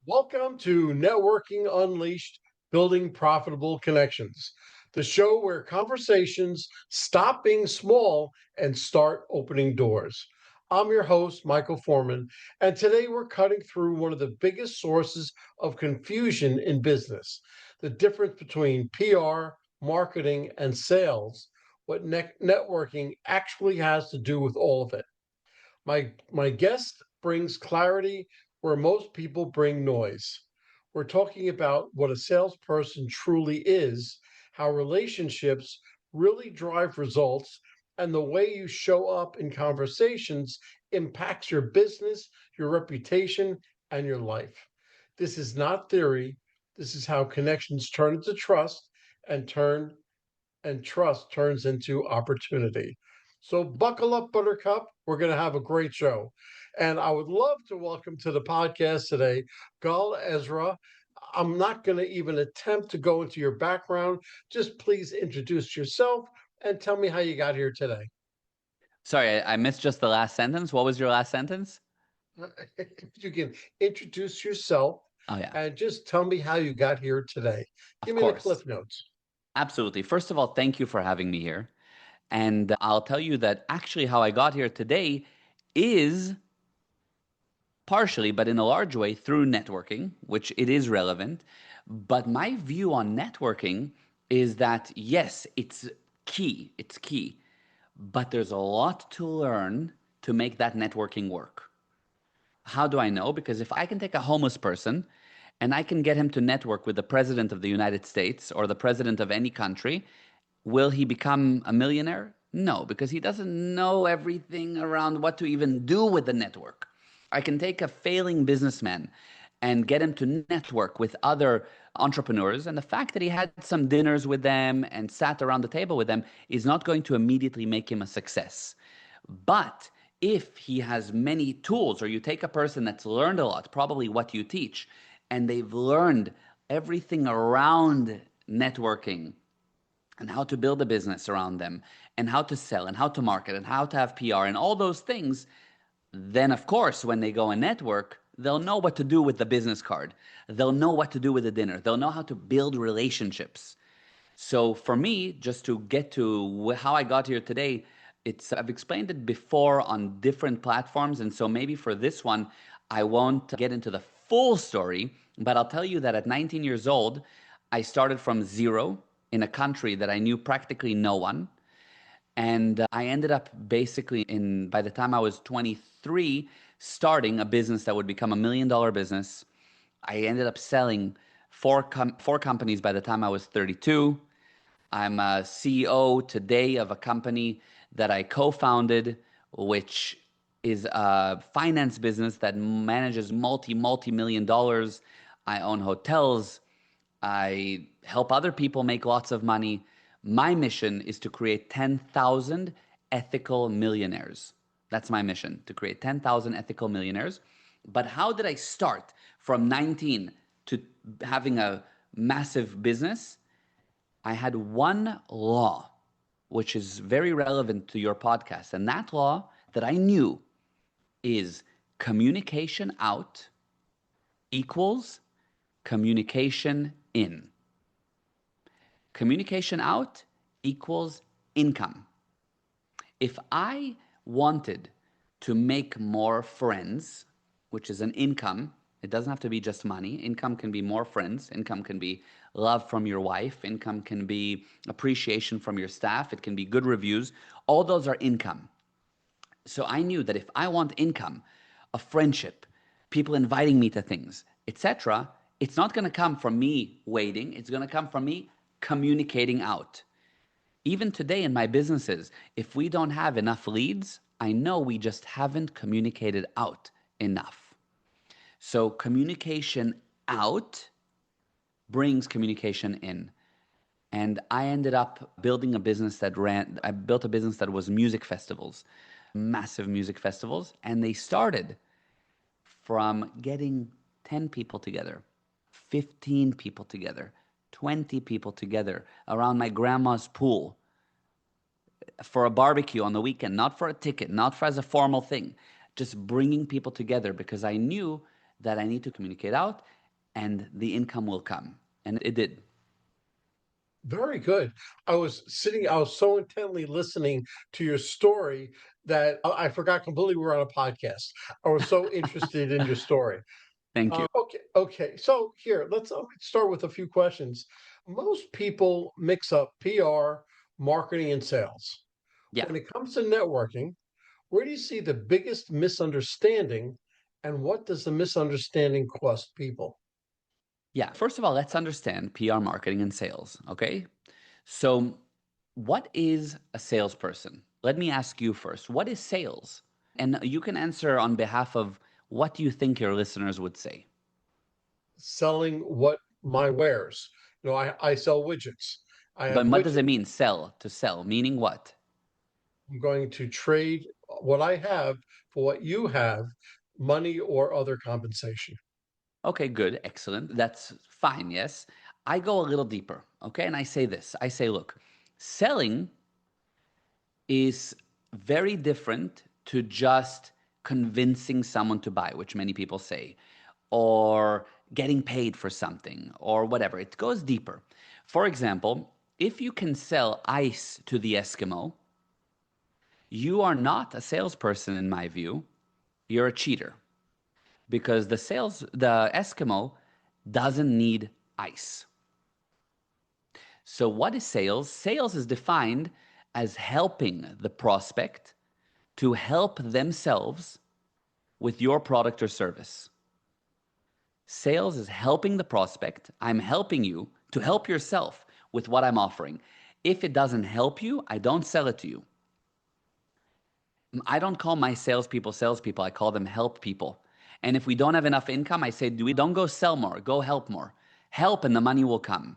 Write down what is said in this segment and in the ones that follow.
Welcome to Networking Unleashed Building Profitable Connections, the show where conversations stop being small and start opening doors. I'm your host, Michael Forman, and today we're cutting through one of the biggest sources of confusion in business, the difference between PR, marketing, and sales, what networking actually has to do with all of it. My guest brings clarity where most people bring noise. We're talking about what a salesperson truly is, how relationships really drive results, and the way you show up in conversations impacts your business, your reputation, and your life. This is not theory. This is how connections turn into trust and trust turns into opportunity. So buckle up, Buttercup. We're going to have a great show. And I would love to welcome to the podcast today, gal.a.ezra. I'm not going to even attempt to go into your background. Just please introduce yourself and tell me how you got here today. Sorry, I missed just the last sentence. What was your last sentence? If you can introduce yourself Oh, yeah, and just tell me how you got here today. Give of me the course. cliff notes. Absolutely. First of all, thank you for having me here. And I'll tell you that actually how I got here today is partially, but in a large way, through networking, which it is relevant. But my view on networking is that yes, it's key. It's key. But there's a lot to learn to make that networking work. How do I know? Because if I can take a homeless person and I can get him to network with the president of the United States or the president of any country, will he become a millionaire? No, because he doesn't know everything around what to even do with the network. I can take a failing businessman and get him to network with other entrepreneurs. And the fact that he had some dinners with them and sat around the table with them is not going to immediately make him a success. But if he has many tools, or you take a person that's learned a lot, probably what you teach, and they've learned everything around networking and how to build a business around them and how to sell and how to market and how to have PR and all those things, then of course, when they go and network, they'll know what to do with the business card. They'll know what to do with the dinner. They'll know how to build relationships. So for me, just to get to how I got here today, it's I've explained it before on different platforms, and so maybe for this one, I won't get into the full story, but I'll tell you that at 19 years old, I started from zero in a country that I knew practically no one. And I ended up basically by the time I was 23, starting a business that would become $1 million business. I ended up selling four companies by the time I was 32. I'm a CEO today of a company that I co-founded, which is a finance business that manages multi-million dollars. I own hotels. I help other people make lots of money. My mission is to create 10,000 ethical millionaires. That's my mission, to create 10,000 ethical millionaires. But how did I start from 19 to having a massive business? I had one law, which is very relevant to your podcast. And that law that I knew is communication out equals communication in. Communication out equals income. If I wanted to make more friends, which is an income, it doesn't have to be just money. Income can be more friends. Income can be love from your wife. Income can be appreciation from your staff. It can be good reviews. All those are income. So I knew that if I want income, a friendship, people inviting me to things, etc., it's not going to come from me waiting. It's going to come from me communicating out. Even today in my businesses, if we don't have enough leads, I know we just haven't communicated out enough. So communication out brings communication in. And I ended up building a business I built a business that was music festivals, massive music festivals. And they started from getting 10 people together, 15 people together, 20 people together around my grandma's pool for a barbecue on the weekend, not for a ticket, not for as a formal thing, just bringing people together because I knew that I need to communicate out, and the income will come. And it did. Very good. I was so intently listening to your story that I forgot completely we were on a podcast. I was so interested in your story. Thank you. Okay. So here, let's start with a few questions. Most people mix up PR, marketing, and sales. Yeah. When it comes to networking, where do you see the biggest misunderstanding, and what does the misunderstanding cost people? Yeah. First of all, let's understand PR, marketing, and sales. Okay. So, what is a salesperson? Let me ask you first. What is sales? And you can answer on behalf of what you think your listeners would say. Selling what my wares. I sell widgets. I have But what does widgets. it mean, sell? To sell, meaning what? I'm going to trade what I have for what you have, money or other compensation. Okay, good, excellent. That's fine, yes. I go a little deeper, okay? And I say this I say, look, selling is very different to just convincing someone to buy, which many people say, or getting paid for something, or whatever. It goes deeper. For example, if you can sell ice to the Eskimo, you are not a salesperson, in my view. You're a cheater because the Eskimo doesn't need ice. So, what is sales? Sales is defined as helping the prospect to help themselves with your product or service. Sales is helping the prospect. I'm helping you to help yourself with what I'm offering. If it doesn't help you, I don't sell it to you. I don't call my salespeople. I call them help people. And if we don't have enough income, I say, don't go sell more, go help more. Help and the money will come.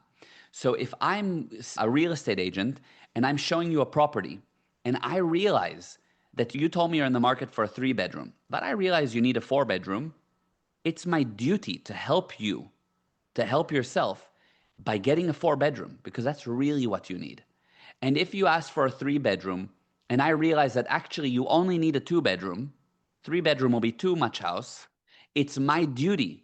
So if I'm a real estate agent and I'm showing you a property and I realize that you told me you're in the market for a 3 bedroom, but I realize you need a 4 bedroom, it's my duty to help you, to help yourself by getting a 4 bedroom because that's really what you need. And if you ask for a 3 bedroom and I realize that actually you only need a 2 bedroom, 3 bedroom will be too much house, it's my duty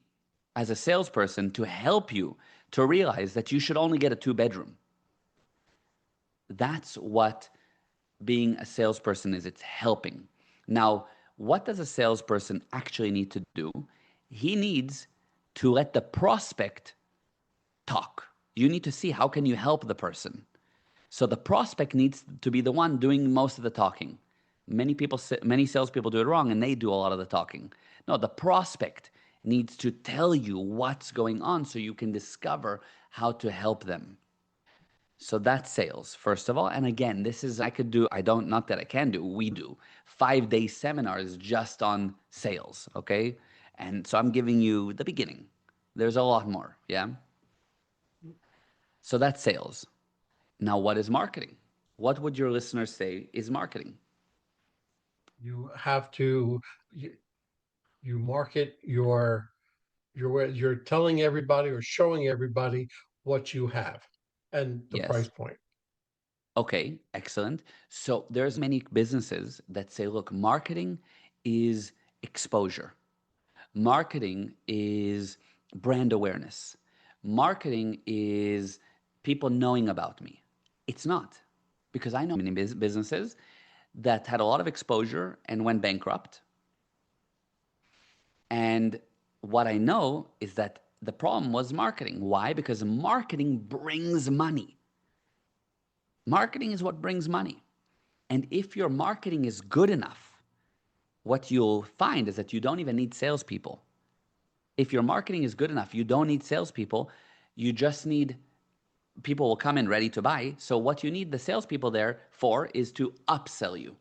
as a salesperson to help you to realize that you should only get a 2 bedroom. That's what being a salesperson is. It's helping. Now, what does a salesperson actually need to do? He needs to let the prospect talk. You need to see how can you help the person. So the prospect needs to be the one doing most of the talking. Many salespeople do it wrong, and they do a lot of the talking. No, the prospect needs to tell you what's going on so you can discover how to help them. So that's sales, first of all. And again, this is, I could do, I don't, not that I can do, we do 5 day seminars just on sales, okay? And so I'm giving you the beginning. There's a lot more, yeah? So that's sales. Now, what is marketing? What would your listeners say is marketing? You have to you, you market you're telling everybody or showing everybody what you have and the price Yes. point. Okay, excellent. So there's many businesses that say, look, marketing is exposure. Marketing is brand awareness. Marketing is people knowing about me. It's not, because I know many businesses that had a lot of exposure and went bankrupt. And what I know is that the problem was marketing. Why? Because marketing brings money. Marketing is what brings money. And if your marketing is good enough, what you'll find is that you don't even need salespeople. If your marketing is good enough, you don't need salespeople. You just need people will come in ready to buy. So what you need the salespeople there for is to upsell you,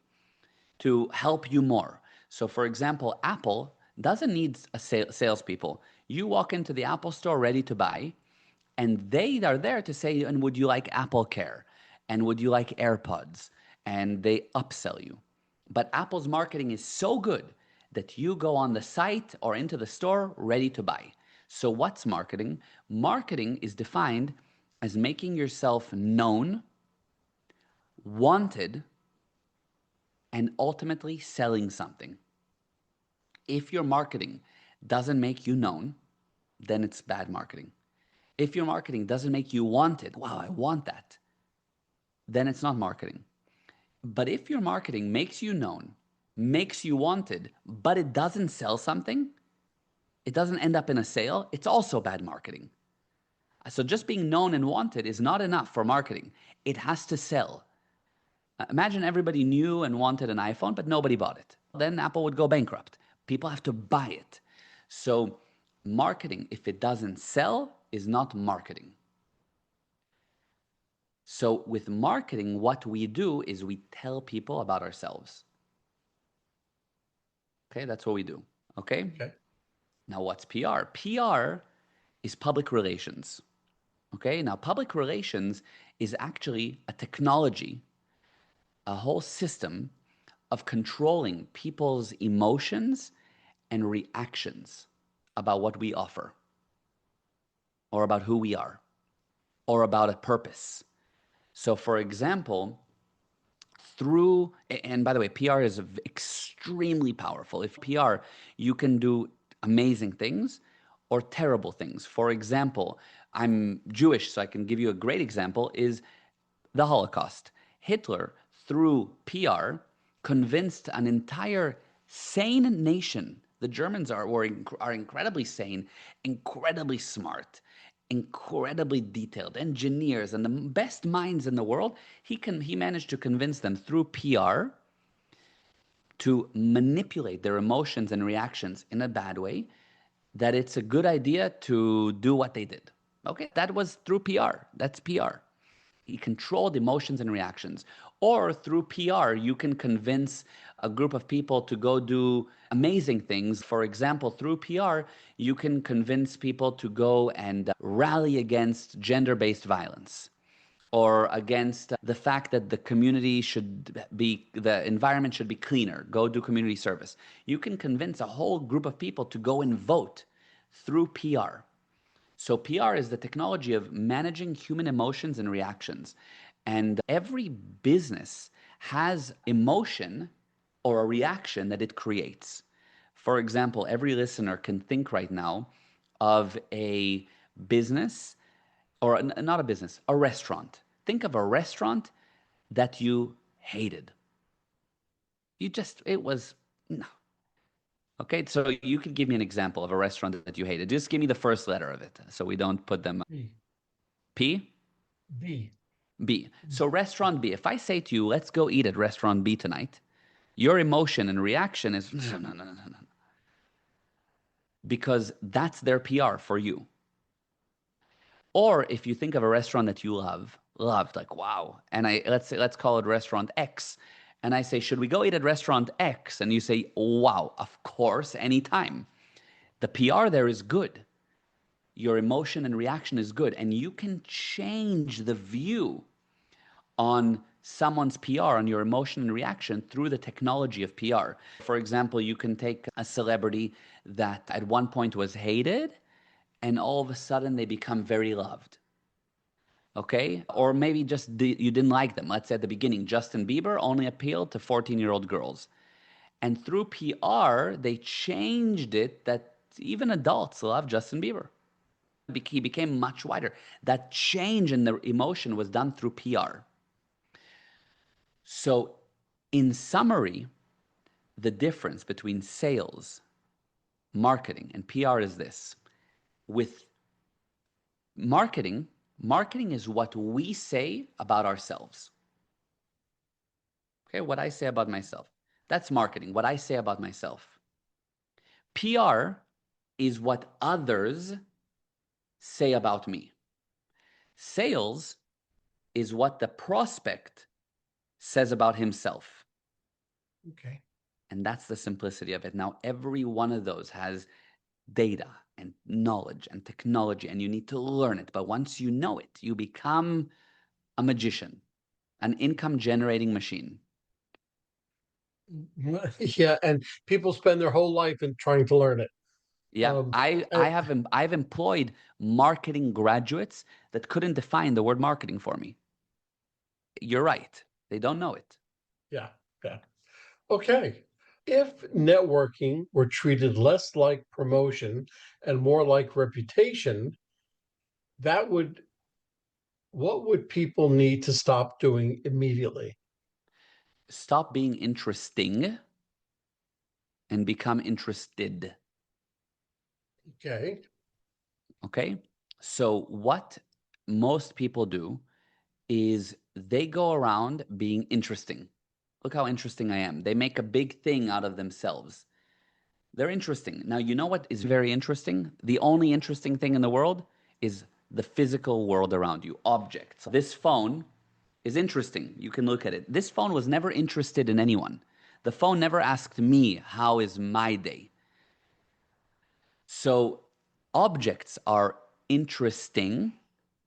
to help you more. So for example, Apple doesn't need a salespeople. You walk into the Apple store ready to buy, and they are there to say, and would you like Apple Care? And would you like AirPods? And they upsell you. But Apple's marketing is so good that you go on the site or into the store ready to buy. So what's marketing? Marketing is defined as making yourself known, wanted, and ultimately selling something. If your marketing doesn't make you known, then it's bad marketing. If your marketing doesn't make you wanted, wow, I want that, then it's not marketing. But if your marketing makes you known, makes you wanted, but it doesn't sell something, it doesn't end up in a sale, it's also bad marketing. So just being known and wanted is not enough for marketing. It has to sell. Imagine everybody knew and wanted an iPhone, but nobody bought it. Then Apple would go bankrupt. People have to buy it. So marketing, if it doesn't sell, is not marketing. So with marketing, what we do is we tell people about ourselves. Okay, that's what we do. Okay? Okay. Now what's PR? PR is public relations. Okay, now public relations is actually a technology, a whole system of controlling people's emotions and reactions about what we offer, or about who we are, or about a purpose. So, for example, through, and by the way, PR is extremely powerful. If PR, you can do amazing things or terrible things. For example, I'm Jewish, so I can give you a great example, is the Holocaust. Hitler, through PR, convinced an entire sane nation. The Germans are incredibly sane, incredibly smart, incredibly detailed, engineers, and the best minds in the world. He managed to convince them through PR to manipulate their emotions and reactions in a bad way, that it's a good idea to do what they did. Okay, that was through PR. That's PR. He controlled emotions and reactions. Or through PR, you can convince a group of people to go do amazing things. For example, through PR, you can convince people to go and rally against gender-based violence, or against the fact that the environment should be cleaner. Go do community service. You can convince a whole group of people to go and vote through PR. So PR is the technology of managing human emotions and reactions. And every business has emotion or a reaction that it creates. For example, every listener can think right now of a business, or not a business, a restaurant. Think of a restaurant that you hated. It was, no. Okay, so you could give me an example of a restaurant that you hated. Just give me the first letter of it so we don't put them. B. P? B. B. So restaurant B. If I say to you, let's go eat at restaurant B tonight, your emotion and reaction is no, no, no, no, no. Because that's their PR for you. Or if you think of a restaurant that you loved, like wow, and let's call it restaurant X, and I say, should we go eat at restaurant X? And you say, wow, of course, anytime. The PR there is good. Your emotion and reaction is good, and you can change the view on someone's PR, on your emotion and reaction through the technology of PR. For example, you can take a celebrity that at one point was hated, and all of a sudden they become very loved. Okay? Or maybe just you didn't like them. Let's say at the beginning, Justin Bieber only appealed to 14-year-old girls. And through PR, they changed it that even adults love Justin Bieber. He became much wider. That change in the emotion was done through PR. So, in summary, the difference between sales, marketing, and PR is this. With marketing, marketing is what we say about ourselves. Okay, what I say about myself. That's marketing, what I say about myself. PR is what others say about me. Sales is what the prospect says about himself. Okay. And that's the simplicity of it. Now, every one of those has data and knowledge and technology, and you need to learn it. But once you know it, you become a magician, an income generating machine. Yeah, and people spend their whole life in trying to learn it. Yeah, Um, I've employed marketing graduates that couldn't define the word marketing for me. You're right. They don't know it. yeah, yeah. Okay. If networking were treated less like promotion and more like reputation, that would what would people need to stop doing immediately? Stop being interesting and become interested. Okay. Okay. So, what most people do is they go around being interesting. Look how interesting I am. They make a big thing out of themselves. They're interesting. Now, you know what is very interesting? The only interesting thing in the world is the physical world around you, objects. This phone is interesting. You can look at it. This phone was never interested in anyone. The phone never asked me, how is my day? So, objects are interesting.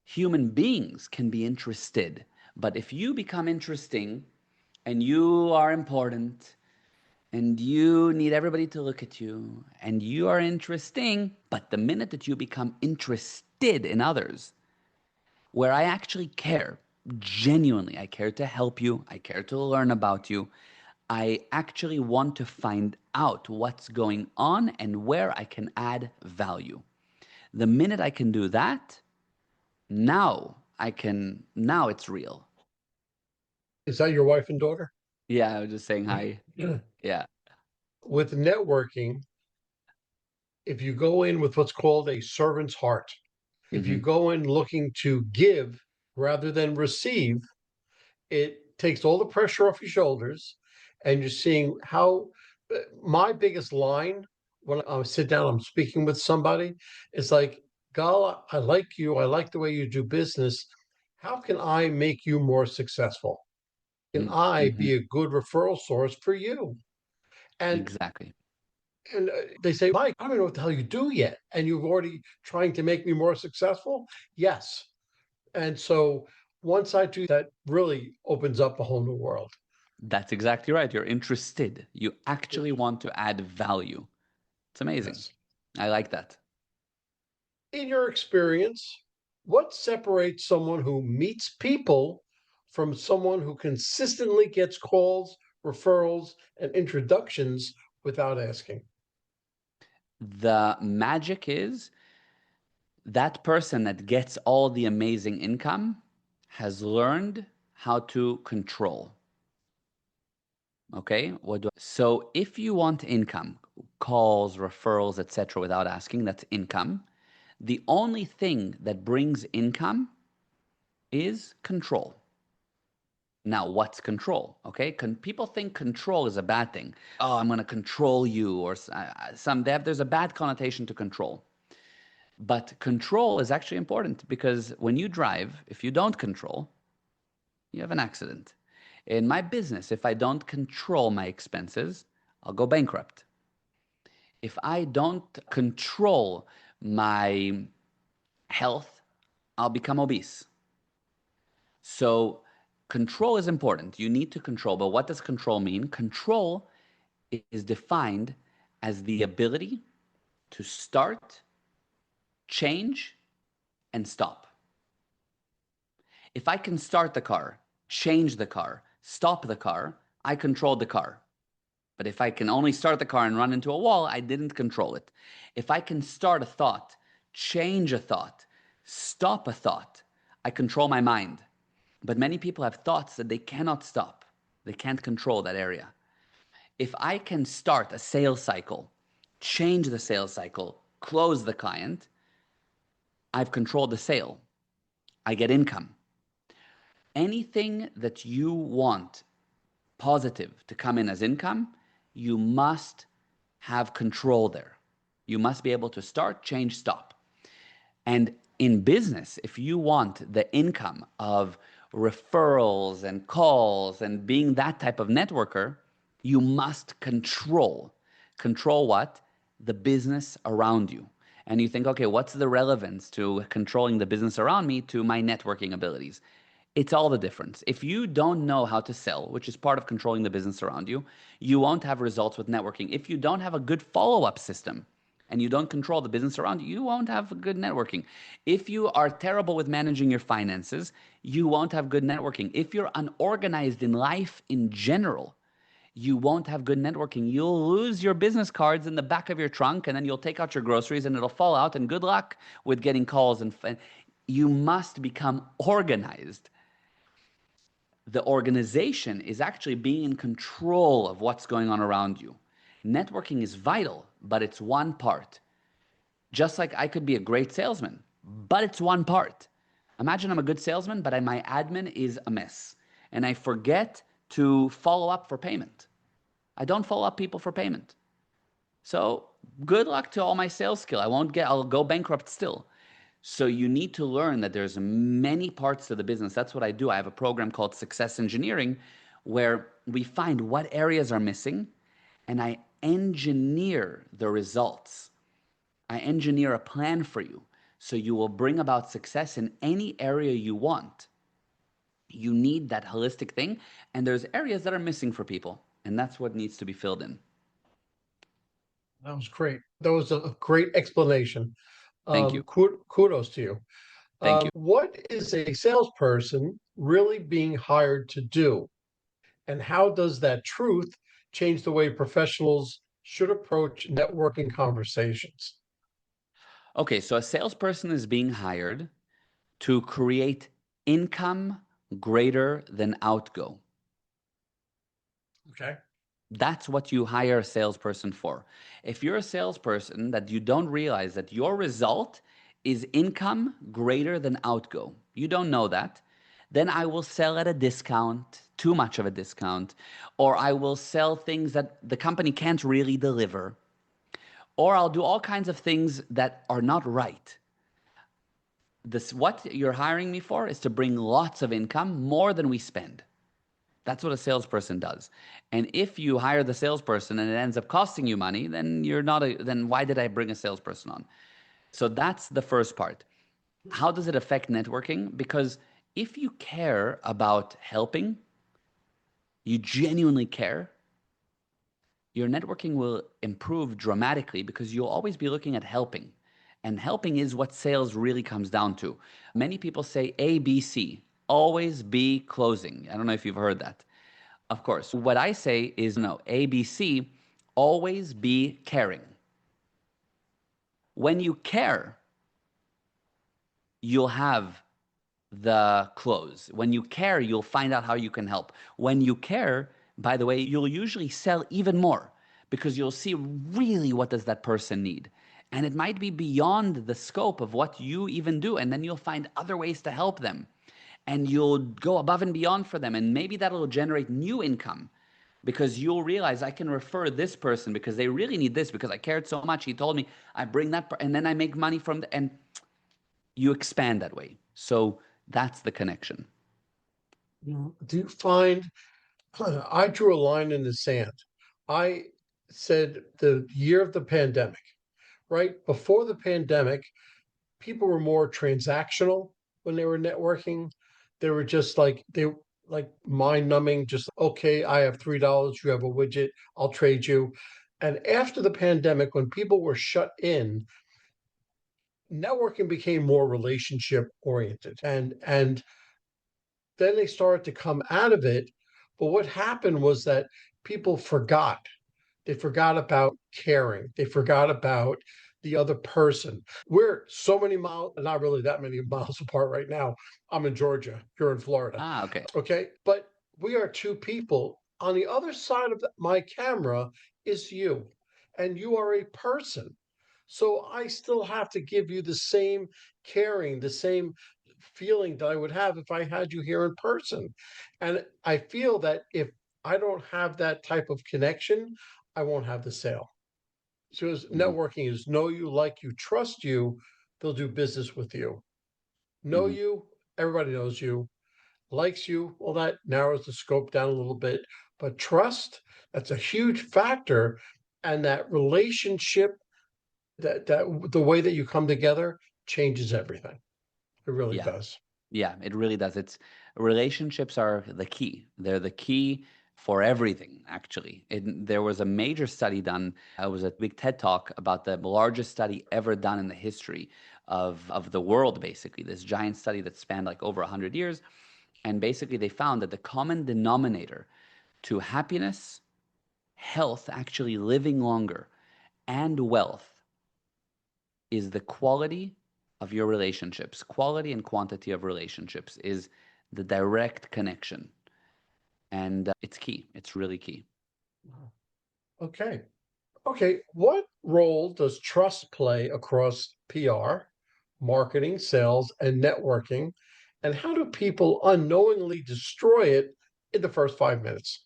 Human beings can be interested. But if you become interesting and you are important and you need everybody to look at you and you are interesting, but the minute that you become interested in others, where I actually care, genuinely, I care to help you, I care to learn about you, I actually want to find out what's going on and where I can add value. The minute I can do that, now it's real. Is that your wife and daughter? Yeah, I was just saying hi. Yeah. With networking, if you go in with what's called a servant's heart, if you Hmm. go in looking to give rather than receive, it takes all the pressure off your shoulders and you're seeing how my biggest line when I sit down, I'm speaking with somebody, it's like, Gal, I like you. I like the way you do business. How can I make you more successful? Can I Hmm. be a good referral source for you? And Exactly. and they say, Mike, I don't know what the hell you do yet. And you've already trying to make me more successful? Yes. And so once I do that, really opens up a whole new world. That's exactly right. You're interested. You actually Yes. want to add value. It's amazing. Yes. I like that. In your experience, what separates someone who meets people from someone who consistently gets calls, referrals, and introductions without asking? The magic is that person that gets all the amazing income has learned how to control. Okay? So if you want income, calls, referrals, etc. without asking, that's income. The only thing that brings income is control. Now, what's control? Okay, people think control is a bad thing. Oh, I'm going to control you, or there's a bad connotation to control. But control is actually important because when you drive, if you don't control, you have an accident. In my business, if I don't control my expenses, I'll go bankrupt. If I don't control my health, I'll become obese. So control is important. You need to control. But what does control mean? Control is defined as the ability to start, change, and stop. If I can start the car, change the car, stop the car, I controlled the car. But if I can only start the car and run into a wall, I didn't control it. If I can start a thought, change a thought, stop a thought, I control my mind. But many people have thoughts that they cannot stop. They can't control that area. If I can start a sales cycle, change the sales cycle, close the client, I've controlled the sale. I get income. Anything that you want positive to come in as income, you must have control there. You must be able to start, change, stop. And in business, if you want the income of referrals and calls and being that type of networker, you must control. Control what? The business around you. And you think, okay, what's the relevance to controlling the business around me to my networking abilities? It's all the difference. If you don't know how to sell, which is part of controlling the business around you, you won't have results with networking. If you don't have a good follow up system, and you don't control the business around you, you won't have good networking. If you are terrible with managing your finances, you won't have good networking. If you're unorganized in life in general, you won't have good networking. You'll lose your business cards in the back of your trunk, and then you'll take out your groceries and it'll fall out. And good luck with getting calls. And you must become organized. The organization is actually being in control of what's going on around you. Networking is vital, but it's one part. Just like I could be a great salesman, but it's one part. Imagine I'm a good salesman, but my admin is a mess. And I forget to follow up for payment. I don't follow up people for payment. So good luck to all my sales skill. I'll go bankrupt still. So you need to learn that there's many parts to the business. That's what I do. I have a program called Success Engineering where we find what areas are missing and I engineer the results. I engineer a plan for you so you will bring about success in any area you want. You need that holistic thing, and there's areas that are missing for people, and that's what needs to be filled in. That was great. That was a great explanation. Thank you. Kudos to you. Thank you. What is a salesperson really being hired to do? And how does that truth change the way professionals should approach networking conversations? Okay, so a salesperson is being hired to create income greater than outgo. Okay. That's what you hire a salesperson for. If you're a salesperson that you don't realize that your result is income greater than outgo, you don't know that, then I will sell at a discount, too much of a discount, or I will sell things that the company can't really deliver, or I'll do all kinds of things that are not right. What you're hiring me for is to bring lots of income, more than we spend. That's what a salesperson does. And if you hire the salesperson and it ends up costing you money, then then why did I bring a salesperson on? So that's the first part. How does it affect networking? Because if you care about helping, you genuinely care, your networking will improve dramatically because you'll always be looking at helping. And helping is what sales really comes down to. Many people say ABC, always be closing. I don't know if you've heard that. Of course, what I say is no, ABC, always be caring. When you care, you'll have the close. When you care, you'll find out how you can help. When you care, by the way, you'll usually sell even more because you'll see really what does that person need. And it might be beyond the scope of what you even do. And then you'll find other ways to help them. And you'll go above and beyond for them. And maybe that'll generate new income because you'll realize I can refer this person because they really need this because I cared so much. He told me I bring that, and then I make money from the, and you expand that way. So that's the connection. Do you find I drew a line in the sand? I said the year of the pandemic, right? Before the pandemic, people were more transactional when they were networking. They were just like mind numbing, just okay, I have $3, you have a widget, I'll trade you. And after the pandemic, when people were shut in, networking became more relationship oriented. And then they started to come out of it. But what happened was that people forgot. They forgot about caring. They forgot about the other person. We're so many miles, not really that many miles apart right now. I'm in Georgia, you're in Florida. Ah, okay. Okay. But we are two people. On the other side of my camera is you, and you are a person. So I still have to give you the same caring, the same feeling that I would have if I had you here in person. And I feel that if I don't have that type of connection, I won't have the sale. So Hmm. networking is know you, like you, trust you, they'll do business with you. Know Hmm. you, everybody knows you, likes you, well, that narrows the scope down a little bit. But trust, that's a huge factor. And that relationship, that the way that you come together changes everything. It really Yeah. does. Yeah, it really does. It's relationships are the key. They're the key for everything, actually. There was a major study done. It was a big TED talk about the largest study ever done in the history of the world, basically. This giant study that spanned like over 100 years. And basically, they found that the common denominator to happiness, health, actually living longer, and wealth is the quality of your relationships. Quality and quantity of relationships is the direct connection. And it's key. It's really key. Okay. Okay. What role does trust play across PR, marketing, sales, and networking? And how do people unknowingly destroy it in the first 5 minutes?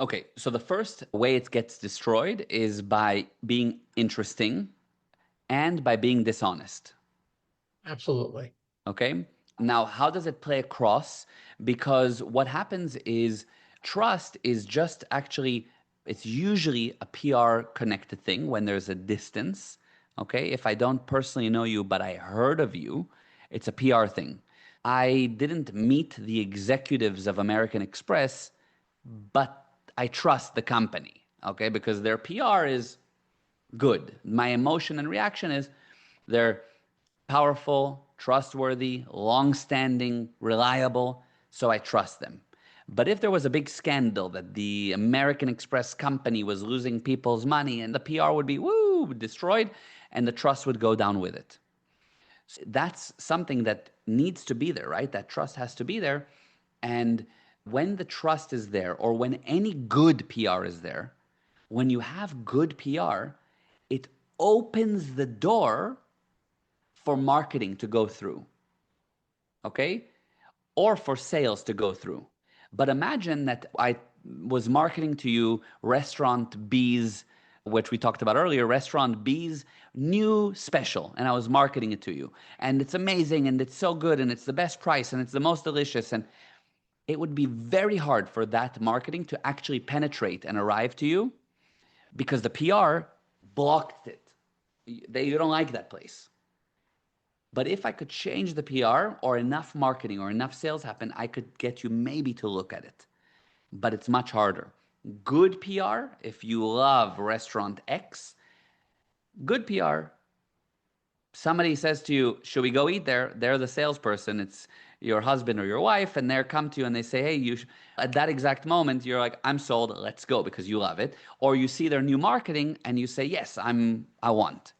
Okay, so the first way it gets destroyed is by being interesting and by being dishonest. Absolutely. Okay. Now, how does it play across? Because what happens is trust is just actually, it's usually a PR connected thing when there's a distance. Okay. If I don't personally know you, but I heard of you, it's a PR thing. I didn't meet the executives of American Express, but I trust the company. Okay. Because their PR is good. My emotion and reaction is they're powerful, trustworthy, long-standing, reliable, so I trust them. But if there was a big scandal that the American Express company was losing people's money and the PR would be destroyed and the trust would go down with it. So that's something that needs to be there, right? That trust has to be there. And when the trust is there or when any good PR is there, when you have good PR, it opens the door for marketing to go through, okay? Or for sales to go through. But imagine that I was marketing to you restaurant B's, which we talked about earlier, restaurant B's new special, and I was marketing it to you. And it's amazing and it's so good and it's the best price and it's the most delicious. And it would be very hard for that marketing to actually penetrate and arrive to you because the PR blocked it. You don't like that place. But if I could change the PR or enough marketing or enough sales happen, I could get you maybe to look at it. But it's much harder. Good PR, if you love restaurant X, good PR, somebody says to you, should we go eat there? They're the salesperson. It's your husband or your wife, and they come to you and they say, hey, at that exact moment, you're like, I'm sold, let's go because you love it. Or you see their new marketing and you say, yes, I want.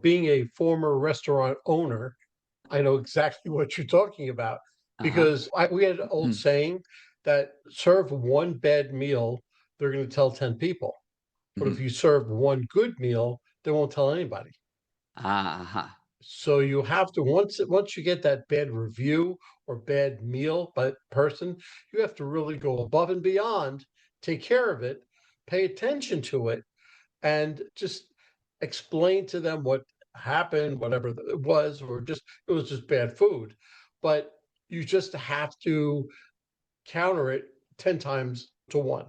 Being a former restaurant owner, I know exactly what you're talking about Uh-huh. because we had an old saying that serve one bad meal, they're going to tell 10 people. But if Mhm. you serve one good meal, they won't tell anybody. Uh-huh. So you have to once you get that bad review or bad meal by person, you have to really go above and beyond, take care of it, pay attention to it, and just explain to them what happened, whatever it was, or just it was just bad food. But you just have to counter it 10 times to one,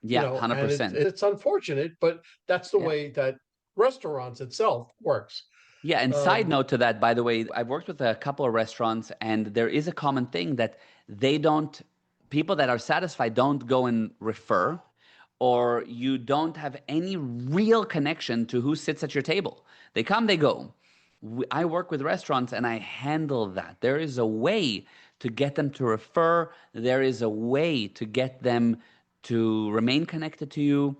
Yeah, and 100%. it's unfortunate, but that's the Yeah. way that restaurants itself works. Yeah, and side Um, note to that, by the way, I've worked with a couple of restaurants, and there is a common thing that they don't, people that are satisfied don't go and refer, or you don't have any real connection to who sits at your table. They come, they go. I work with restaurants and I handle that. There is a way to get them to refer, there is a way to get them to remain connected to you.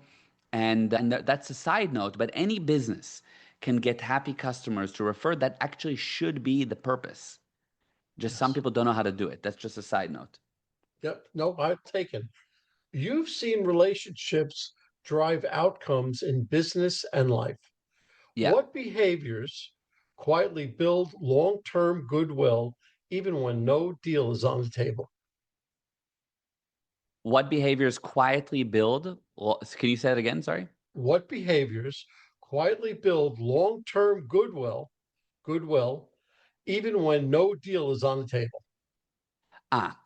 And that's a side note, but any business can get happy customers to refer. That actually should be the purpose. Just some yes. people don't know how to do it. That's just a side note. Yep. No, I've taken. You've seen relationships drive outcomes in business and life. Yeah. What behaviors quietly build long term goodwill even when no deal is on the table? What behaviors quietly build? Well, can you say it again? Sorry. What behaviors quietly build long term goodwill, even when no deal is on the table? Ah,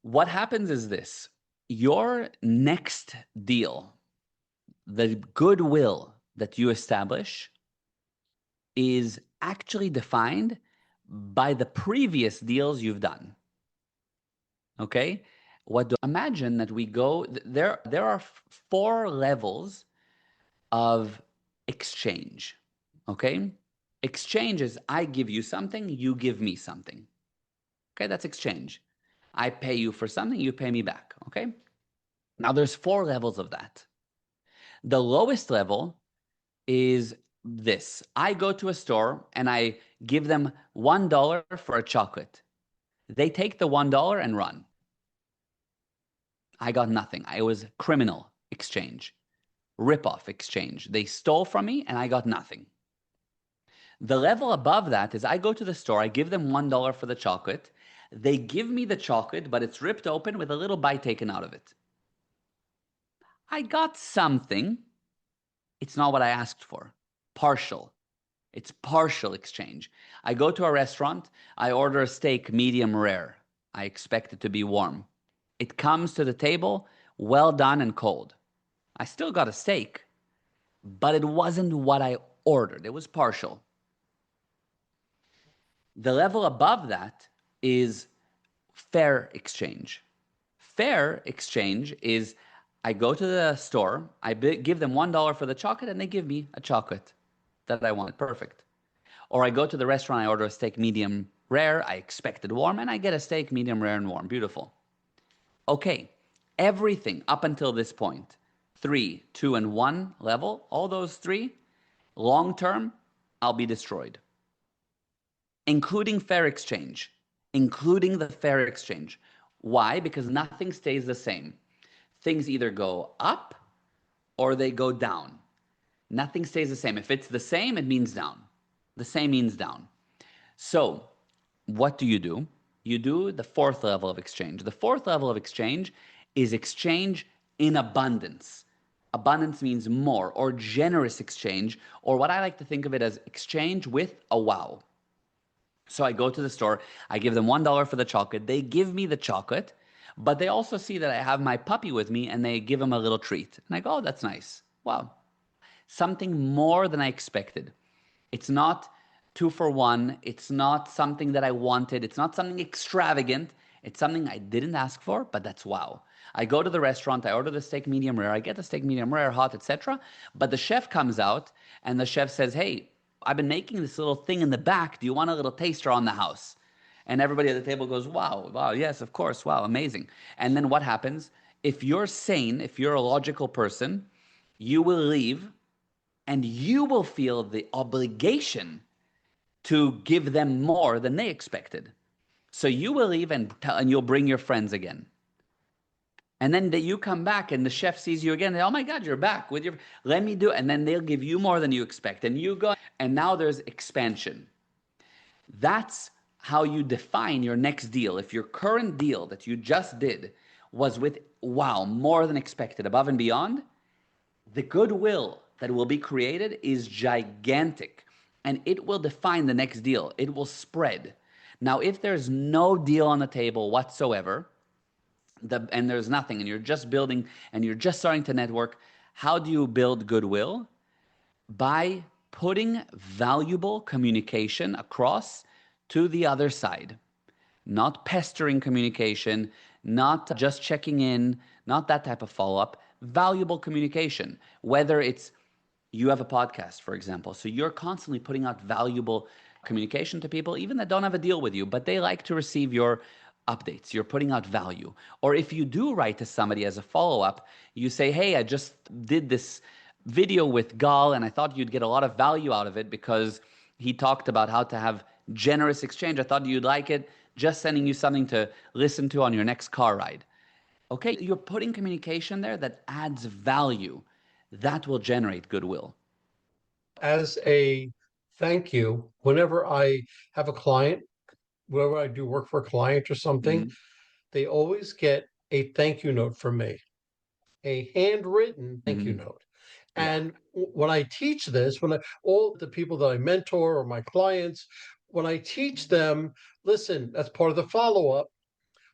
what happens is this: your next deal, the goodwill that you establish, is actually defined by the previous deals you've done. Okay? Imagine that we go there are four levels of exchange. Okay? Exchange is I give you something, you give me something. Okay, that's exchange. I pay you for something, you pay me back. Okay? Now, there's 4 levels of that. The lowest level is this. I go to a store and I give them $1 for a chocolate. They take the $1 and run. I got nothing. I was criminal exchange, rip-off exchange. They stole from me and I got nothing. The level above that is I go to the store, I give them $1 for the chocolate. They give me the chocolate, but it's ripped open with a little bite taken out of it. I got something. It's not what I asked for. Partial. It's partial exchange. I go to a restaurant, I order a steak medium rare. I expect it to be warm. It comes to the table, well done and cold. I still got a steak, but it wasn't what I ordered. It was partial. The level above that is fair exchange. Fair exchange is I go to the store, I give them $1 for the chocolate, and they give me a chocolate that I wanted. Perfect. Or I go to the restaurant, I order a steak medium rare, I expect it warm, and I get a steak medium rare and warm. Beautiful. Okay, everything up until this point, 3, 2, and 1 level, all those 3, long term, I'll be destroyed. Including fair exchange. Including the fair exchange. Why? Because nothing stays the same. Things either go up or they go down. Nothing stays the same. If it's the same, it means down. The same means down. So what do? You do the 4th level of exchange. The 4th level of exchange is exchange in abundance. Abundance means more, or generous exchange, or what I like to think of it as exchange with a wow. So I go to the store, I give them $1 for the chocolate. They give me the chocolate, but they also see that I have my puppy with me and they give him a little treat. And I go, oh, that's nice. Wow. Something more than I expected. It's not 2 for 1. It's not something that I wanted. It's not something extravagant. It's something I didn't ask for, but that's wow. I go to the restaurant, I order the steak medium rare, I get the steak medium rare, hot, etc. But the chef comes out and the chef says, hey, I've been making this little thing in the back. Do you want a little taster on the house? And everybody at the table goes, wow, wow, yes, of course, wow, amazing. And then what happens? If you're sane, if you're a logical person, you will leave and you will feel the obligation to give them more than they expected. So you will leave and you'll bring your friends again. And then you come back and the chef sees you again. Oh my God, you're back with your, let me do it. And then they'll give you more than you expect. And you go, and now there's expansion. That's how you define your next deal. If your current deal that you just did was with, wow, more than expected, above and beyond, the goodwill that will be created is gigantic. And it will define the next deal. It will spread. Now, if there's no deal on the table whatsoever, and there's nothing, and you're just building, and you're just starting to network, how do you build goodwill? By putting valuable communication across to the other side. Not pestering communication, not just checking in, not that type of follow-up. Valuable communication. Whether it's you have a podcast, for example, so you're constantly putting out valuable communication to people, even that don't have a deal with you, but they like to receive your updates. You're putting out value. Or if you do write to somebody as a follow-up, you say, hey, I just did this video with Gal and I thought you'd get a lot of value out of it because he talked about how to have generous exchange. I thought you'd like it. Just sending you something to listen to on your next car ride. Okay, you're putting communication there that adds value. That will generate goodwill. As a thank you, whenever I have a client, whenever I do work for a client or something, Mhm. they always get a thank you note from me, a handwritten thank you Mhm. note. Yeah. And when I teach this, all the people that I mentor or my clients, when I teach them, listen, that's part of the follow up,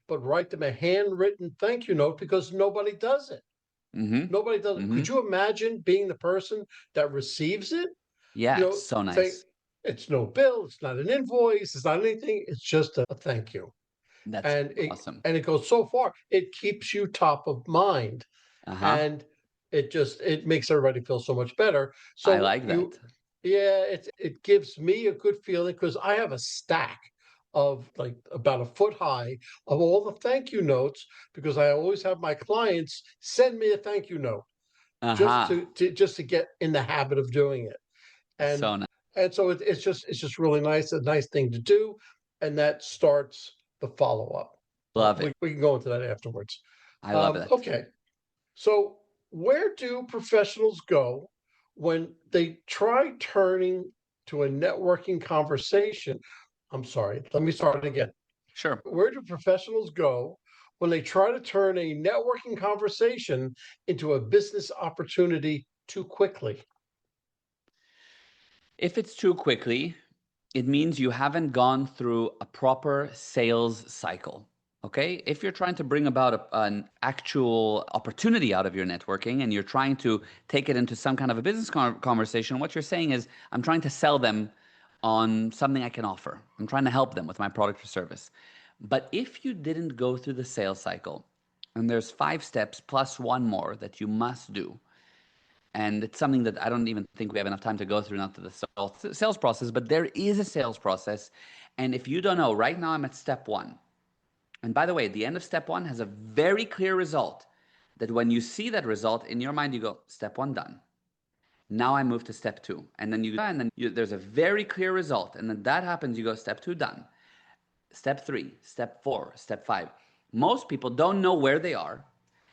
but write them a handwritten thank you note because nobody does it. Mhm. Nobody does it. Could Mhm. you imagine being the person that receives it? You Yeah, know, so say nice. it's no bill, it's not an invoice, it's not anything, it's just a thank you. That's And awesome. it goes so far, it keeps you top of mind Uh-huh. and it makes everybody feel so much better. I So like that. it gives me a good feeling because I have a stack of like about a foot high of all the thank you notes because I always have my clients send me a thank you note just Aha. to get in the habit of doing it. And So nice. and so it's just really nice, a nice thing to do, and that starts the follow up. Love it. We can go into that afterwards. I love it. Okay, so where do professionals go when they try turning to a networking conversation? I'm sorry, let me start again. Sure. Where do professionals go when they try to turn a networking conversation into a business opportunity too quickly? If it's too quickly, it means you haven't gone through a proper sales cycle. Okay. If you're trying to bring about an actual opportunity out of your networking and you're trying to take it into some kind of a business conversation, what you're saying is, I'm trying to sell them on something I can offer. I'm trying to help them with my product or service. But if you didn't go through the sales cycle, and there's 5 steps plus one more that you must do, and it's something that I don't even think we have enough time to go through, not to the sales process, but there is a sales process. And if you don't know, right now I'm at step one. And by the way, the end of step one has a very clear result that when you see that result in your mind, you go, step one done. Now I move to step two. And then there's a very clear result. And then that happens, you go, step two done. Step three, step four, step five. Most people don't know where they are.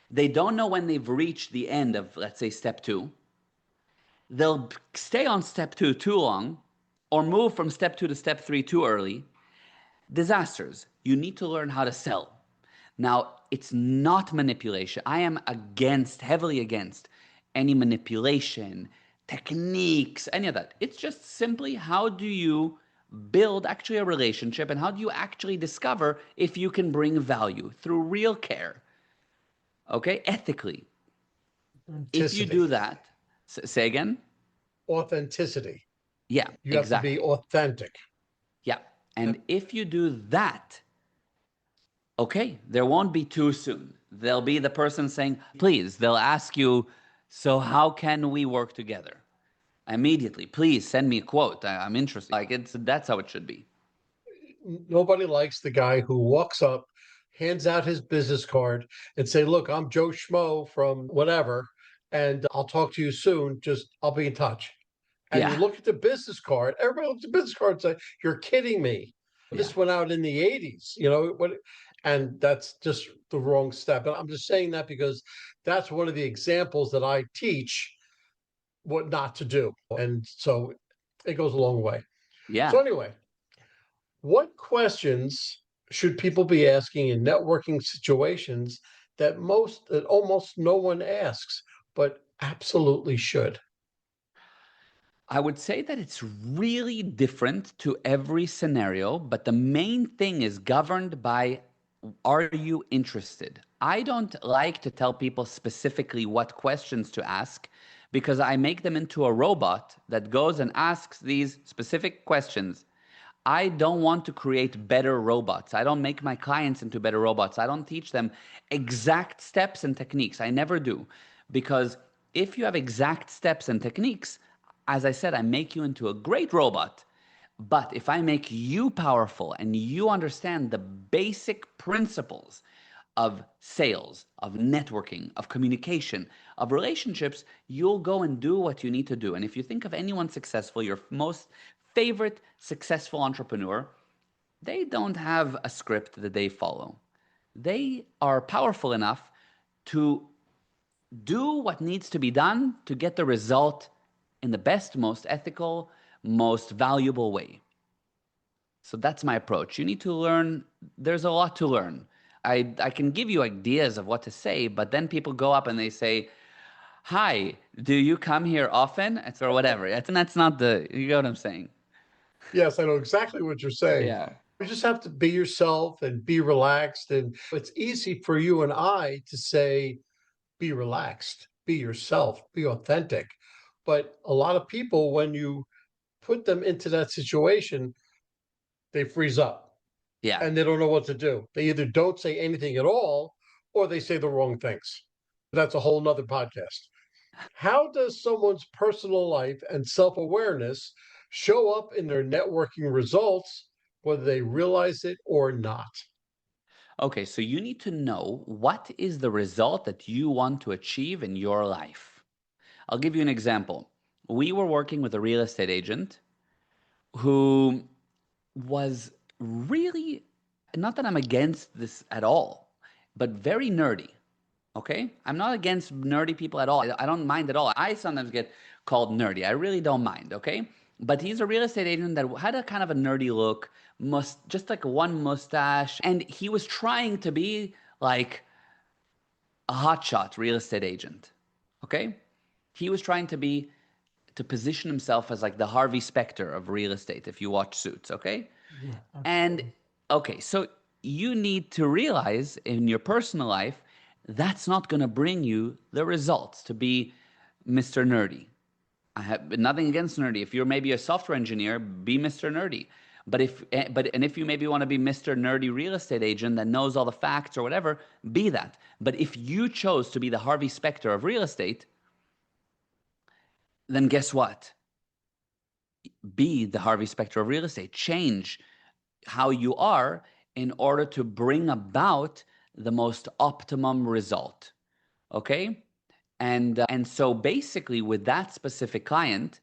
They don't know when they've reached the end of, let's say, step two. They'll stay on step two too long or move from step two to step three too early. Disasters. You need to learn how to sell. Now, it's not manipulation. I am heavily against any manipulation, techniques, any of that. It's just simply how do you build actually a relationship and how do you actually discover if you can bring value through real care, okay, ethically. If you Authenticity. do that, say again? Authenticity. Yeah, You have to be exactly. authentic. Yeah. Yep. And if you do that, okay, there won't be too soon. There'll be the person saying, please, they'll ask you, so how can we work together? Immediately, please send me a quote. I'm interested. Like that's how it should be. Nobody likes the guy who walks up, hands out his business card, and say, "Look, I'm Joe Schmo from whatever, and I'll talk to you soon. Just I'll be in touch." And you Yeah. look at the business card. Everybody looks at the business card and say, "You're kidding me." Yeah. This went out in the '80s, what? And that's just the wrong step. And I'm just saying that because that's one of the examples that I teach what not to do, and so it goes a long way. So Yeah. anyway, what questions should people be asking in networking situations that almost no one asks, but absolutely should? I would say that it's really different to every scenario, but the main thing is governed by, are you interested? I don't like to tell people specifically what questions to ask because I make them into a robot that goes and asks these specific questions. I don't want to create better robots. I don't make my clients into better robots. I don't teach them exact steps and techniques. I never do. Because if you have exact steps and techniques, as I said, I make you into a great robot. But if I make you powerful and you understand the basic principles of sales, of networking, of communication, of relationships, you'll go and do what you need to do. And if you think of anyone successful, your most favorite successful entrepreneur, they don't have a script that they follow. They are powerful enough to do what needs to be done to get the result in the best, most ethical, most valuable way. So that's my approach. You need to learn, there's a lot to learn. I can give you ideas of what to say, but then people go up and they say, hi, do you come here often? It's or whatever. That's not the, you know what I'm saying? Yes, I know exactly what you're saying. Yeah. You just have to be yourself and be relaxed. And it's easy for you and I to say, be relaxed, be yourself, be authentic. But a lot of people, when you put them into that situation, they freeze up Yeah. and they don't know what to do. They either don't say anything at all or they say the wrong things. That's a whole nother podcast. How does someone's personal life and self awareness show up in their networking results whether they realize it or not. Okay, so you need to know what is the result that you want to achieve in your life. I'll give you an example. We were working with a real estate agent who was really, not that I'm against this at all, but very nerdy. Okay? I'm not against nerdy people at all. I don't mind at all. I sometimes get called nerdy. I really don't mind. Okay? But he's a real estate agent that had a kind of a nerdy look, just like one mustache. And he was trying to be like a hotshot real estate agent. Okay? He was trying to position himself as like the Harvey Specter of real estate if you watch Suits, okay? Yeah, And absolutely. okay, so you need to realize in your personal life that's not going to bring you the results to be Mr. Nerdy. I have nothing against nerdy. If you're maybe a software engineer, be Mr. Nerdy. But if you maybe want to be Mr. Nerdy real estate agent that knows all the facts or whatever, be that. But if you chose to be the Harvey Specter of real estate, then guess what? Be the Harvey Specter of real estate. Change how you are in order to bring about the most optimum result. Okay? And so basically with that specific client,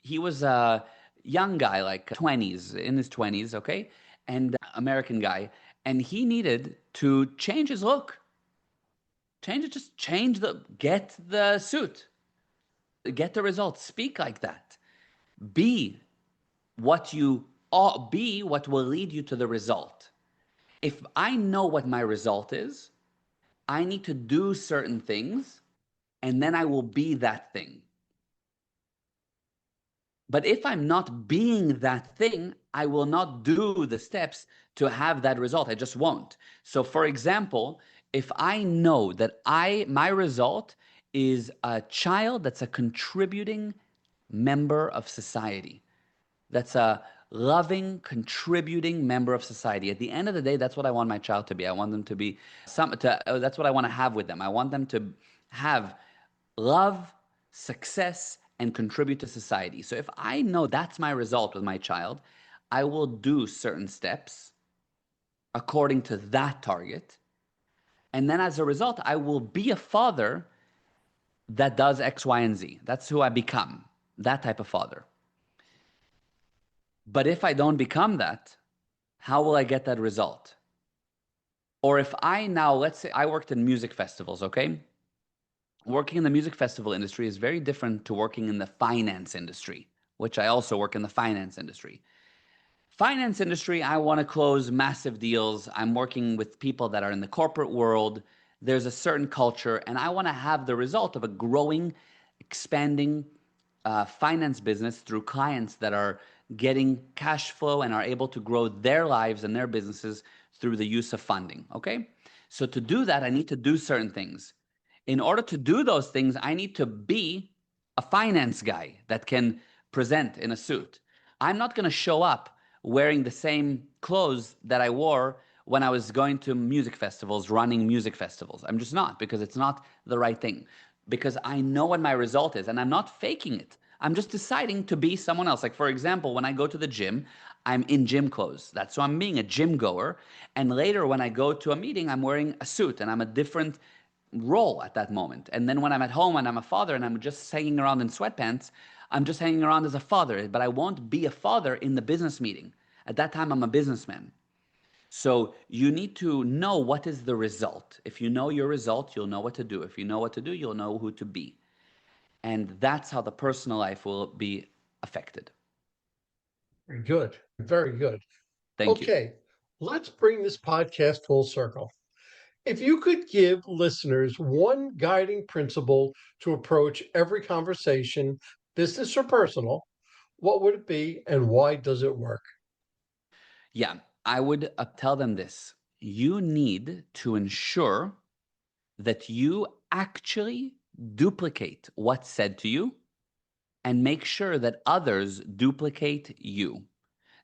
he was a young guy, like 20s, in his 20s, okay? And American guy. And he needed to change his look. Get the suit, get the results, speak like that. Be what you ought, be what will lead you to the result. If I know what my result is, I need to do certain things and then I will be that thing. But if I'm not being that thing, I will not do the steps to have that result. I just won't. So for example, if I know that my result is a child that's a contributing member of society, that's a loving, contributing member of society. At the end of the day, that's what I want my child to be. I want them to be that's what I want to have with them. I want them to have love, success, and contribute to society. So if I know that's my result with my child, I will do certain steps according to that target. And then as a result, I will be a father that does X, Y, and Z. That's who I become, that type of father. But if I don't become that, how will I get that result? Or if I now, let's say I worked in music festivals, okay? Working in the music festival industry is very different to working in the finance industry, which I also work in the finance industry. Finance industry, I want to close massive deals. I'm working with people that are in the corporate world. There's a certain culture, and I want to have the result of a growing, expanding finance business through clients that are getting cash flow and are able to grow their lives and their businesses through the use of funding. Okay? So to do that, I need to do certain things. In order to do those things, I need to be a finance guy that can present in a suit. I'm not going to show up wearing the same clothes that I wore when I was going to music festivals, running music festivals. I'm just not, because it's not the right thing. Because I know what my result is and I'm not faking it. I'm just deciding to be someone else. Like, for example, when I go to the gym, I'm in gym clothes. That's so I'm being a gym goer. And later, when I go to a meeting, I'm wearing a suit and I'm a different role at that moment. And then when I'm at home and I'm a father and I'm just hanging around in sweatpants, I'm just hanging around as a father, but I won't be a father in the business meeting. At that time, I'm a businessman. So you need to know what is the result. If you know your result, you'll know what to do. If you know what to do, you'll know who to be. And that's how the personal life will be affected. Very good. Very good. Thank you. Okay, let's bring this podcast full circle. If you could give listeners one guiding principle to approach every conversation, business or personal, what would it be and why does it work? Yeah, I would tell them this. You need to ensure that you actually duplicate what's said to you and make sure that others duplicate you.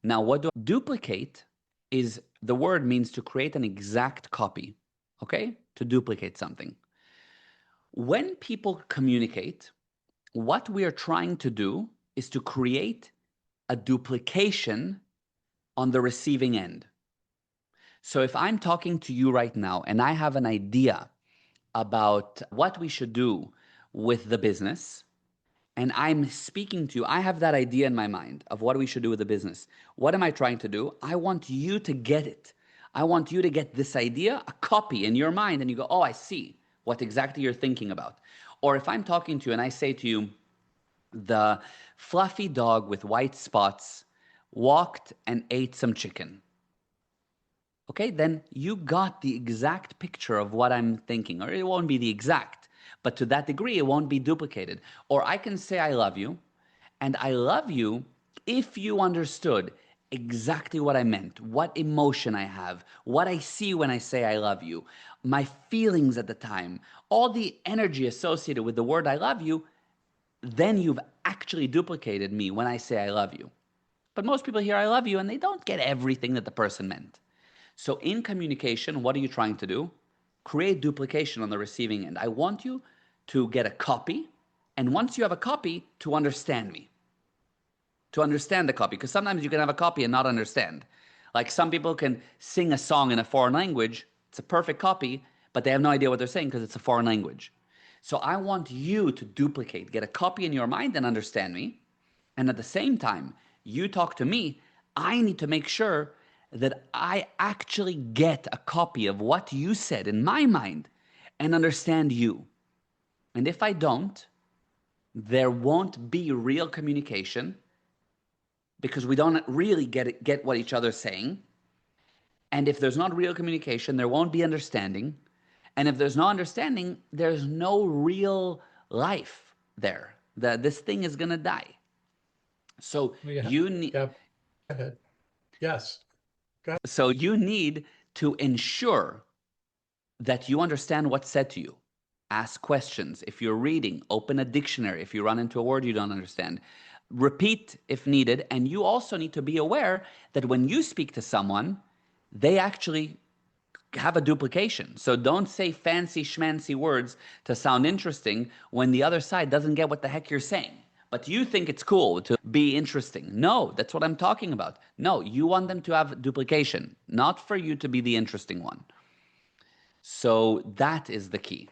Now, what do duplicate is the word means to create an exact copy, okay? To duplicate something. When people communicate, what we are trying to do is to create a duplication on the receiving end. So if I'm talking to you right now and I have an idea about what we should do with the business, and I'm speaking to you, I have that idea in my mind of what we should do with the business. What am I trying to do? I want you to get it. I want you to get this idea, a copy in your mind, and you go, oh, I see what exactly you're thinking about. Or if I'm talking to you and I say to you, the fluffy dog with white spots walked and ate some chicken. Okay, then you got the exact picture of what I'm thinking, or it won't be the exact, but to that degree, it won't be duplicated. Or I can say I love you, and I love you if you understood exactly what I meant, what emotion I have, what I see when I say I love you, my feelings at the time, all the energy associated with the word I love you, then you've actually duplicated me when I say I love you. But most people hear I love you and they don't get everything that the person meant. So in communication, what are you trying to do? Create duplication on the receiving end. I want you to get a copy, and once you have a copy, to understand me, to understand the copy. Because sometimes you can have a copy and not understand. Like some people can sing a song in a foreign language, it's a perfect copy, but they have no idea what they're saying because it's a foreign language. So I want you to duplicate, get a copy in your mind and understand me. And at the same time, you talk to me, I need to make sure that I actually get a copy of what you said in my mind and understand you. And if I don't, there won't be real communication because we don't really get what each other's saying. And if there's not real communication, there won't be understanding. And if there's no understanding, there's no real life there. This thing is going to die. So Yeah. you need Yeah. Go ahead. Yes. Go ahead. so you need to ensure that you understand what's said to you. Ask questions. If you're reading, open a dictionary. If you run into a word you don't understand, repeat if needed. And you also need to be aware that when you speak to someone, they actually have a duplication. So don't say fancy schmancy words to sound interesting when the other side doesn't get what the heck you're saying. But you think it's cool to be interesting. No, that's what I'm talking about. No, you want them to have duplication, not for you to be the interesting one. So that is the key.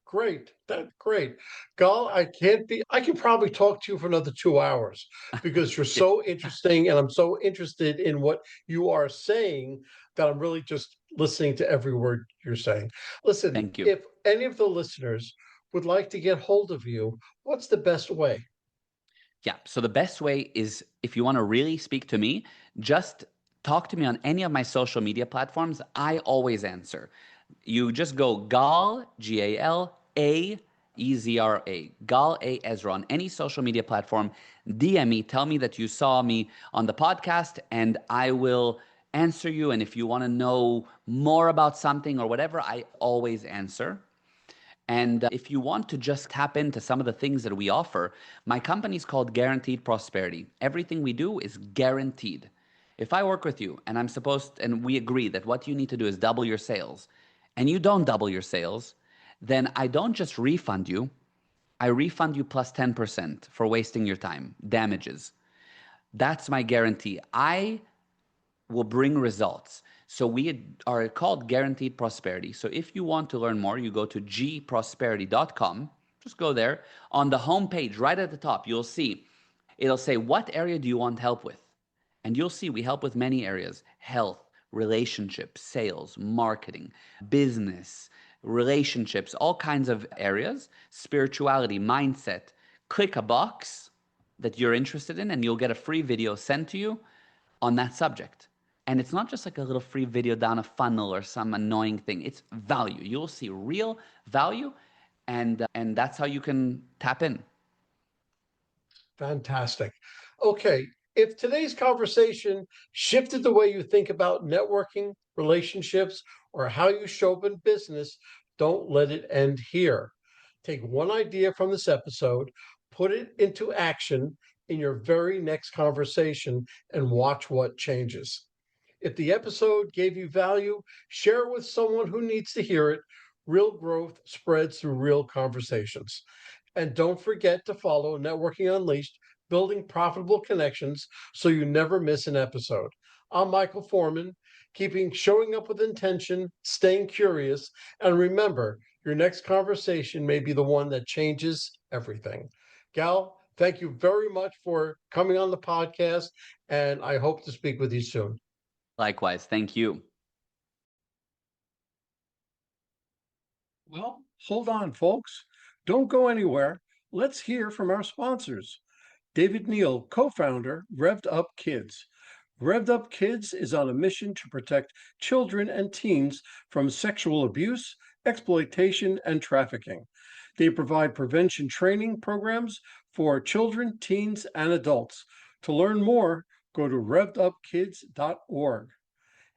Great. That's great. Gal, I can probably talk to you for another 2 hours because you're so interesting and I'm so interested in what you are saying that I'm really just listening to every word you're saying. Listen, Thank you. if any of the listeners would like to get hold of you, what's the best way? Yeah. So the best way is if you want to really speak to me, just talk to me on any of my social media platforms. I always answer. You just go gal.a.ezra, gal.a.ezra on any social media platform. DM me, tell me that you saw me on the podcast, and I will answer you. And if you want to know more about something or whatever, I always answer. And if you want to just tap into some of the things that we offer, my company is called Guaranteed Prosperity. Everything we do is guaranteed. If I work with you and and we agree that what you need to do is double your sales, and you don't double your sales, then I don't just refund you, I refund you plus 10% for wasting your time, damages. That's my guarantee. I will bring results. So we are called Guaranteed Prosperity. So if you want to learn more, you go to gprosperity.com. Just go there. On the home page, right at the top, you'll see it'll say, what area do you want help with? And you'll see we help with many areas: health, relationships, sales, marketing, business, relationships, all kinds of areas, spirituality, mindset. Click a box that you're interested in, and you'll get a free video sent to you on that subject. And it's not just like a little free video down a funnel or some annoying thing. It's value. You'll see real value, and that's how you can tap in. Fantastic. Okay, if today's conversation shifted the way you think about networking, relationships, or how you show up in business, don't let it end here. Take one idea from this episode, put it into action in your very next conversation, and watch what changes. If the episode gave you value, share it with someone who needs to hear it. Real growth spreads through real conversations. And don't forget to follow Networking Unleashed building profitable connections so you never miss an episode. I'm Michael Forman, keeping showing up with intention, staying curious, and remember, your next conversation may be the one that changes everything. Gal, thank you very much for coming on the podcast, and I hope to speak with you soon. Likewise, thank you. Well, hold on, folks. Don't go anywhere. Let's hear from our sponsors. David Neal, co founder, Revved Up Kids. Revved Up Kids is on a mission to protect children and teens from sexual abuse, exploitation, and trafficking. They provide prevention training programs for children, teens, and adults. To learn more, go to revvedupkids.org.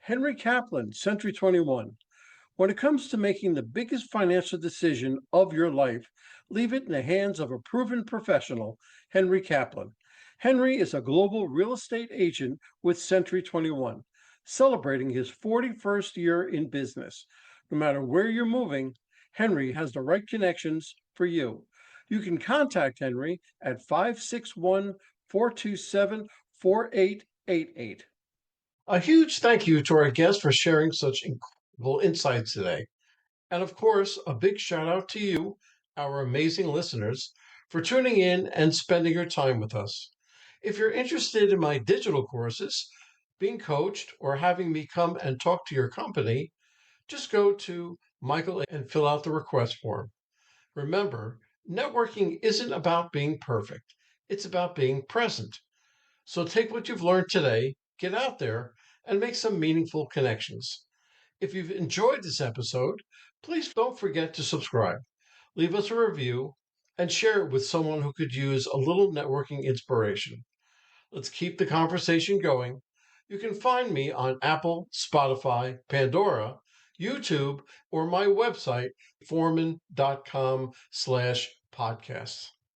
Henry Kaplan, Century 21. When it comes to making the biggest financial decision of your life, leave it in the hands of a proven professional, Henry Kaplan. Henry is a global real estate agent with Century 21, celebrating his 41st year in business. No matter where you're moving, Henry has the right connections for you. You can contact Henry at 561 427 4888. A huge thank you to our guest for sharing such incredible insights today. And of course, a big shout out to you, our amazing listeners, for tuning in and spending your time with us. If you're interested in my digital courses, being coached, or having me come and talk to your company, just go to Michael and fill out the request form. Remember, networking isn't about being perfect, it's about being present. So take what you've learned today, get out there, and make some meaningful connections. If you've enjoyed this episode, please don't forget to subscribe, leave us a review, and share it with someone who could use a little networking inspiration. Let's keep the conversation going. You can find me on Apple, Spotify, Pandora, YouTube, or my website, forman.com/podcasts.